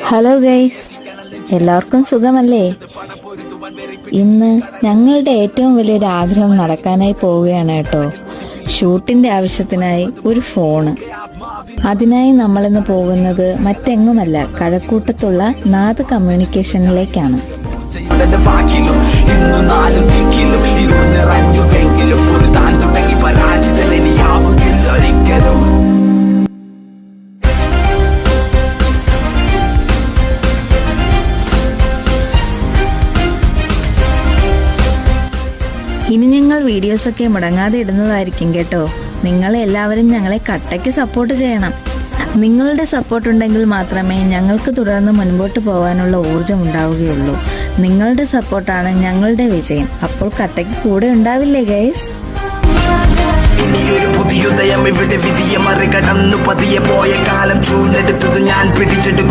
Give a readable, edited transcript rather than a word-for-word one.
Hello guys, എല്ലാവർക്കും സുഖമല്ലേ? ഇന്ന് ഞങ്ങളുടെ ഏറ്റവും വലിയൊരു ആഗ്രഹം നടക്കാനായി പോവുകയാണ് കേട്ടോ. ഷൂട്ടിൻ്റെ ആവശ്യത്തിനായി ഒരു ഫോണ്. അതിനായി നമ്മളിന്ന് പോകുന്നത് മറ്റെങ്ങുമല്ല, കഴക്കൂട്ടത്തുള്ള നാദ് കമ്മ്യൂണിക്കേഷനിലേക്കാണ്. ഇനി ഞങ്ങൾ വീഡിയോസൊക്കെ മുടങ്ങാതെ ഇടുന്നതായിരിക്കും കേട്ടോ. നിങ്ങൾ എല്ലാവരും ഞങ്ങളെ കട്ടയ്ക്ക് സപ്പോർട്ട് ചെയ്യണം. നിങ്ങളുടെ സപ്പോർട്ട് ഉണ്ടെങ്കിൽ മാത്രമേ ഞങ്ങൾക്ക് തുടർന്ന് മുൻപോട്ട് പോകാനുള്ള ഊർജം ഉണ്ടാവുകയുള്ളൂ. നിങ്ങളുടെ സപ്പോർട്ടാണ് ഞങ്ങളുടെ വിജയം. അപ്പോൾ കട്ടയ്ക്ക് കൂടെ ഉണ്ടാവില്ലേ ഗൈസ്? ഇനിയൊരു പുതിയുദയം ഇവിടെ വിധിയെ മറികടന്നു പതിയെ പോയ കാലം ചൂടെടുത്തത് ഞാൻ പിടിച്ചെടുക്കും.